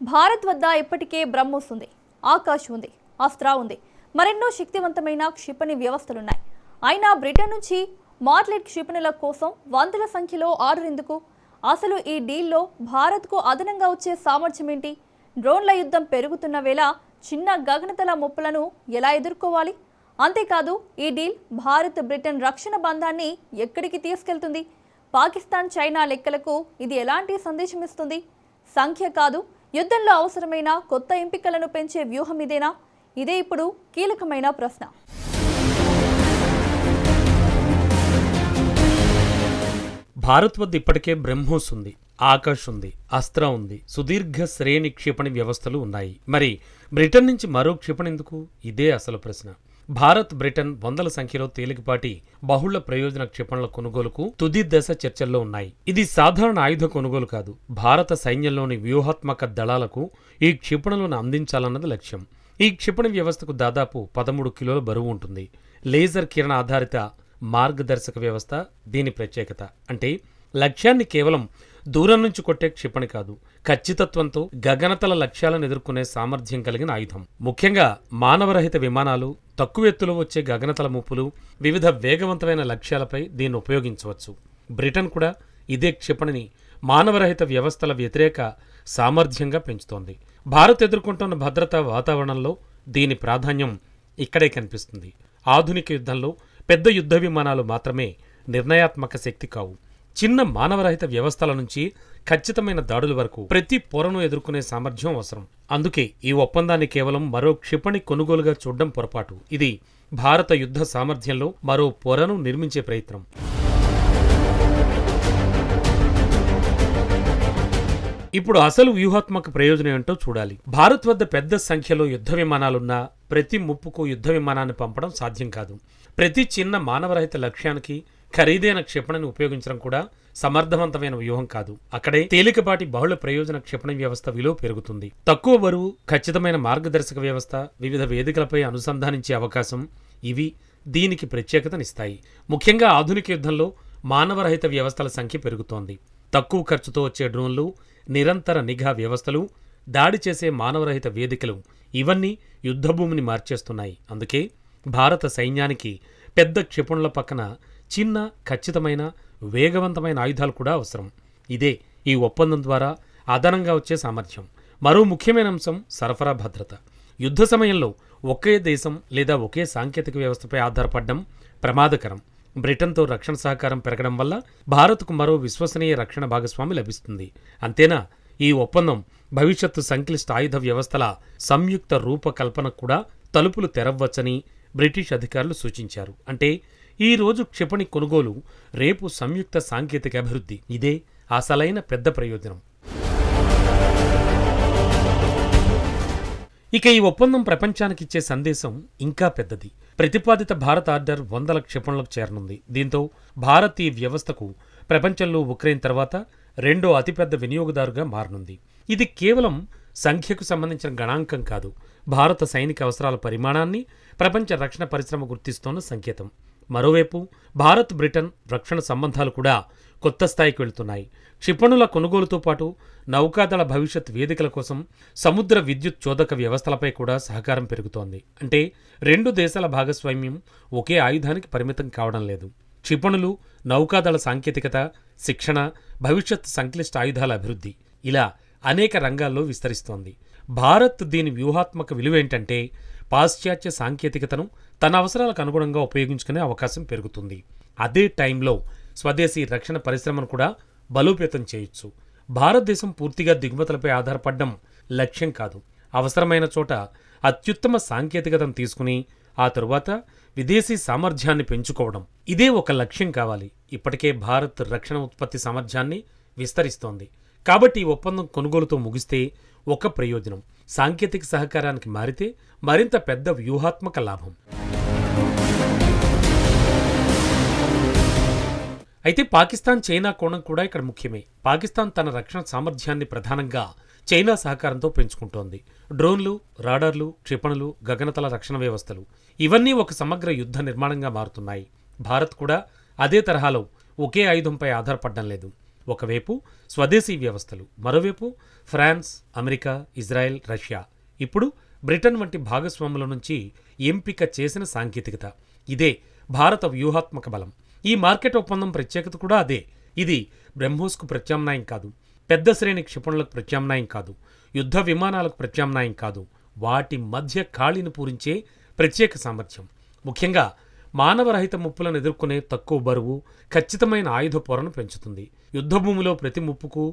భారత్ వద్ద ఇప్పటికే బ్రహ్మోస్ ఉంది, ఆకాశ్ ఉంది, అస్త్రా ఉంది, మరెన్నో శక్తివంతమైన క్షిపణి వ్యవస్థలున్నాయి. అయినా బ్రిటన్ నుంచి మార్లెట్ క్షిపణుల కోసం వందల సంఖ్యలో ఆర్డర్ ఎందుకు? అసలు ఈ డీల్లో భారత్కు అదనంగా వచ్చే సామర్థ్యం ఏంటి? డ్రోన్ల యుద్ధం పెరుగుతున్న వేళ చిన్న గగనతల ముప్పులను ఎలా ఎదుర్కోవాలి? అంతేకాదు, ఈ డీల్ భారత్ బ్రిటన్ రక్షణ బంధాన్ని ఎక్కడికి తీసుకెళ్తుంది? పాకిస్తాన్ చైనా లెక్కలకు ఇది ఎలాంటి సందేశం ఇస్తుంది? సంఖ్య కాదు, యుద్ధంలో అవసరమైన కొత్త ఎంపికలను పెంచే వ్యూహం ఇదేనా? ఇదే ఇప్పుడు కీలకమైన ప్రశ్న. భారత్ వద్ద ఇప్పటికే బ్రహ్మోస్ ఉంది, ఆకాశ్ ఉంది, అస్త్రా ఉంది, సుదీర్ఘ శ్రేణి క్షిపణి వ్యవస్థలు ఉన్నాయి. మరి బ్రిటన్ నుంచి మరో క్షిపణి ఎందుకు? ఇదే అసలు ప్రశ్న. భారత్ బ్రిటన్ వందల సంఖ్యలో తేలికపాటి బహుళ ప్రయోజన క్షిపణుల కొనుగోలుకు తుది దశ చర్చల్లో ఉన్నాయి. ఇది సాధారణ ఆయుధ కొనుగోలు కాదు. భారత సైన్యంలోని వ్యూహాత్మక దళాలకు ఈ క్షిపణులను అందించాలన్నది లక్ష్యం. ఈ క్షిపణి వ్యవస్థకు దాదాపు 13 కిలోల బరువు ఉంటుంది. లేజర్ కిరణ ఆధారిత మార్గదర్శక వ్యవస్థ దీని ప్రత్యేకత. అంటే లక్ష్యాన్ని కేవలం దూరం నుంచి కొట్టే క్షిపణి కాదు, ఖచ్చితత్వంతో గగనతల లక్ష్యాలను ఎదుర్కొనే సామర్థ్యం కలిగిన ఆయుధం. ముఖ్యంగా మానవరహిత విమానాలు, తక్కువ ఎత్తులో వచ్చే గగనతల ముప్పులు, వివిధ వేగవంతమైన లక్ష్యాలపై దీన్ని ఉపయోగించవచ్చు. బ్రిటన్ కూడా ఇదే క్షిపణిని మానవరహిత వ్యవస్థల వ్యతిరేక సామర్థ్యంగా పెంచుతోంది. భారత్ ఎదుర్కొంటున్న భద్రతా వాతావరణంలో దీని ప్రాధాన్యం ఇక్కడే కనిపిస్తుంది. ఆధునిక యుద్ధంలో పెద్ద యుద్ధ విమానాలు మాత్రమే నిర్ణయాత్మక శక్తి కావు. చిన్న మానవరహిత వ్యవస్థల నుంచి ఖచ్చితమైన దాడుల వరకు ప్రతి పొరను ఎదుర్కొనే సామర్థ్యం అవసరం. అందుకే ఈ ఒప్పందాన్ని కేవలం మరో క్షిపణి కొనుగోలుగా చూడడం పొరపాటు. ఇది భారత యుద్ధ సామర్థ్యంలో మరో పొరను నిర్మించే ప్రయత్నం. ఇప్పుడు అసలు వ్యూహాత్మక ప్రయోజనం ఏంటో చూడాలి. భారత్ వద్ద పెద్ద సంఖ్యలో యుద్ధ విమానాలున్నా ప్రతి ముప్పుకు యుద్ధ విమానాన్ని పంపడం సాధ్యం కాదు. ప్రతి చిన్న మానవరహిత లక్ష్యానికి ఖరీదైన క్షిపణిని ఉపయోగించడం కూడా సమర్థవంతమైన వ్యూహం కాదు. అక్కడే తేలికపాటి బహుళ ప్రయోజన క్షిపణి వ్యవస్థ విలువ పెరుగుతుంది. తక్కువ బరువు, ఖచ్చితమైన మార్గదర్శక వ్యవస్థ, వివిధ వేదికలపై అనుసంధానించే అవకాశం ఇవి దీనికి ప్రత్యేకతనిస్తాయి. ముఖ్యంగా ఆధునిక యుద్ధంలో మానవరహిత వ్యవస్థల సంఖ్య పెరుగుతోంది. తక్కువ ఖర్చుతో వచ్చే డ్రోన్లు, నిరంతర నిఘా వ్యవస్థలు, దాడి చేసే మానవరహిత వేదికలు ఇవన్నీ యుద్ధభూమిని మార్చేస్తున్నాయి. అందుకే భారత సైన్యానికి పెద్ద క్షిపణుల పక్కన చిన్న, ఖచ్చితమైన, వేగవంతమైన ఆయుధాలు కూడా అవసరం. ఇదే ఈ ఒప్పందం ద్వారా అదనంగా వచ్చే సామర్థ్యం. మరో ముఖ్యమైన అంశం సరఫరా భద్రత. యుద్ధ సమయంలో ఒకే దేశం లేదా ఒకే సాంకేతిక వ్యవస్థపై ఆధారపడడం ప్రమాదకరం. బ్రిటన్తో రక్షణ సహకారం పెరగడం వల్ల భారత్కు మరో విశ్వసనీయ రక్షణ భాగస్వామి లభిస్తుంది. అంతేనా, ఈ ఒప్పందం భవిష్యత్తు సంక్లిష్ట ఆయుధ వ్యవస్థల సంయుక్త రూపకల్పనకు కూడా తలుపులు తెరవ్వచ్చని బ్రిటిష్ అధికారులు సూచించారు. అంటే ఈ రోజు క్షిపణి కొనుగోలు, రేపు సంయుక్త సాంకేతిక అభివృద్ధి. ఇదే అసలైన పెద్ద ప్రయోజనం. ఇక ఈ ఒప్పందం ప్రపంచానికి ఇచ్చే సందేశం ఇంకా పెద్దది. ప్రతిపాదిత భారత ఆర్డర్ 100 క్షిపణులకు చేరనుంది. దీంతో భారత్ ఈ వ్యవస్థకు ప్రపంచంలో ఉక్రెయిన్ తర్వాత రెండో అతిపెద్ద వినియోగదారుగా మారనుంది. ఇది కేవలం సంఖ్యకు సంబంధించిన గణాంకం కాదు, భారత సైనిక అవసరాల పరిమాణాన్ని ప్రపంచ రక్షణ పరిశ్రమ గుర్తిస్తోన్న సంకేతం. మరోవైపు భారత్ బ్రిటన్ రక్షణ సంబంధాలు కూడా కొత్త స్థాయికి వెళుతున్నాయి. క్షిపణుల కొనుగోలుతో పాటు నౌకాదళ భవిష్యత్ వేదికల కోసం సముద్ర విద్యుత్ చోదక వ్యవస్థలపై కూడా సహకారం పెరుగుతోంది. అంటే రెండు దేశాల భాగస్వామ్యం ఒకే ఆయుధానికి పరిమితం కావడం లేదు. క్షిపణులు, నౌకాదళ సాంకేతికత, శిక్షణ, భవిష్యత్ సంక్లిష్ట ఆయుధాల అభివృద్ధి ఇలా అనేక రంగాల్లో విస్తరిస్తోంది. భారత్ దీని వ్యూహాత్మక విలువేంటంటే పాశ్చాత్య సాంకేతికతను తన అవసరాలకు అనుగుణంగా ఉపయోగించుకునే అవకాశం పెరుగుతుంది. అదే టైంలో స్వదేశీ రక్షణ పరిశ్రమను కూడా బలోపేతం చేయొచ్చు. భారతదేశం పూర్తిగా దిగుమతులపై ఆధారపడడం లక్ష్యం కాదు. అవసరమైన చోట అత్యుత్తమ సాంకేతికతను తీసుకుని ఆ తరువాత విదేశీ సామర్థ్యాన్ని పెంచుకోవడం, ఇదే ఒక లక్ష్యం కావాలి. ఇప్పటికే భారత్ రక్షణ ఉత్పత్తి సామర్థ్యాన్ని విస్తరిస్తోంది. కాబట్టి ఈ ఒప్పందం కొనుగోలుతో ముగిస్తే ఒక ప్రయోజనం, సాంకేతిక సహకారానికి మారితే మరింత పెద్ద వ్యూహాత్మక లాభం. అయితే పాకిస్తాన్, చైనా కోణం కూడా ఇక్కడ ముఖ్యమే. పాకిస్తాన్ తన రక్షణ సామర్థ్యాన్ని ప్రధానంగా చైనా సహకారంతో పెంచుకుంటోంది. డ్రోన్లు, రాడార్లు, క్షిపణులు, గగనతల రక్షణ వ్యవస్థలు ఇవన్నీ ఒక సమగ్ర యుద్ధ నిర్మాణంగా మారుతున్నాయి. భారత్ కూడా అదే తరహాలో ఒకే ఆయుధంపై ఆధారపడడం లేదు. ఒకవైపు స్వదేశీ వ్యవస్థలు, మరోవైపు ఫ్రాన్స్, అమెరికా, ఇజ్రాయెల్, రష్యా, ఇప్పుడు బ్రిటన్ వంటి భాగస్వాముల నుంచి ఎంపిక చేసిన సాంకేతికత. ఇదే భారత వ్యూహాత్మక బలం. ఈ మార్కెట్ ఒప్పందం ప్రత్యేకత కూడా అదే. ఇది బ్రహ్మోస్కు ప్రత్యామ్నాయం కాదు, పెద్ద శ్రేణి క్షిపణులకు ప్రత్యామ్నాయం కాదు, యుద్ధ విమానాలకు ప్రత్యామ్నాయం కాదు, వాటి మధ్య ఖాళీని పూరించే ప్రత్యేక సామర్థ్యం. ముఖ్యంగా మానవరహిత ముప్పులను ఎదుర్కొనే తక్కువ బరువు, ఖచ్చితమైన ఆయుధ పొరను పెంచుతుంది. యుద్ధభూమిలో ప్రతి ముప్పుకు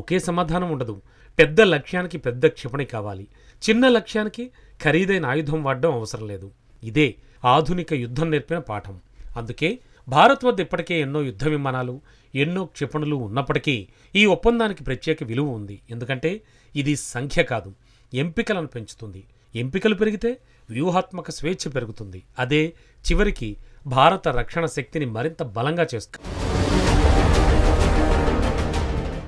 ఒకే సమాధానం ఉండదు. పెద్ద లక్ష్యానికి పెద్ద క్షిపణి కావాలి, చిన్న లక్ష్యానికి ఖరీదైన ఆయుధం వాడడం అవసరం లేదు. ఇదే ఆధునిక యుద్ధం నేర్పిన పాఠం. అందుకే భారత్ వద్ద ఇప్పటికే ఎన్నో యుద్ధ విమానాలు, ఎన్నో క్షిపణులు ఉన్నప్పటికీ ఈ ఒప్పందానికి ప్రత్యేక విలువ ఉంది. ఎందుకంటే ఇది సంఖ్య కాదు, ఎంపికలను పెంచుతుంది. ఎంపికలు పెరిగితే వ్యూహాత్మక స్వేచ్ఛ పెరుగుతుంది. అదే చివరికి భారత రక్షణ శక్తిని మరింత బలంగా చేస్తుంది.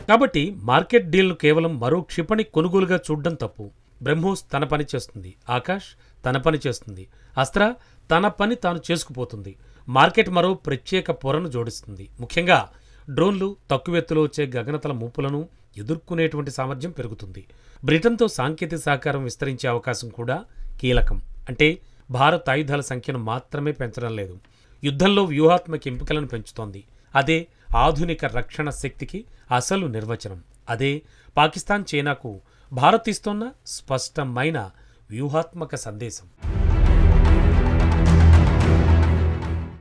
కాబట్టి మార్కెట్ డీల్ను కేవలం మరో క్షిపణి కొనుగోలుగా చూడడం తప్పు. బ్రహ్మోస్ తన పని చేస్తుంది, ఆకాష్ తన పని చేస్తుంది, అస్త్ర తన పని తాను చేసుకుపోతుంది. మార్కెట్ మరో ప్రత్యేక పొరను జోడిస్తుంది. ముఖ్యంగా డ్రోన్లు, తక్కువెత్తులో వచ్చే గగనతల ముప్పులను ఎదుర్కొనేటువంటి సామర్థ్యం పెరుగుతుంది. బ్రిటన్తో సాంకేతిక సహకారం విస్తరించే అవకాశం కూడా కీలకం. అంటే భారత్ ఆయుధాల సంఖ్యను మాత్రమే పెంచడం లేదు, యుద్ధంలో వ్యూహాత్మక ఎంపికలను పెంచుతోంది. అదే ఆధునిక రక్షణ శక్తికి అసలు నిర్వచనం. అదే పాకిస్తాన్, చైనాకు భారత్ ఇస్తోన్న స్పష్టమైన వ్యూహాత్మక సందేశం.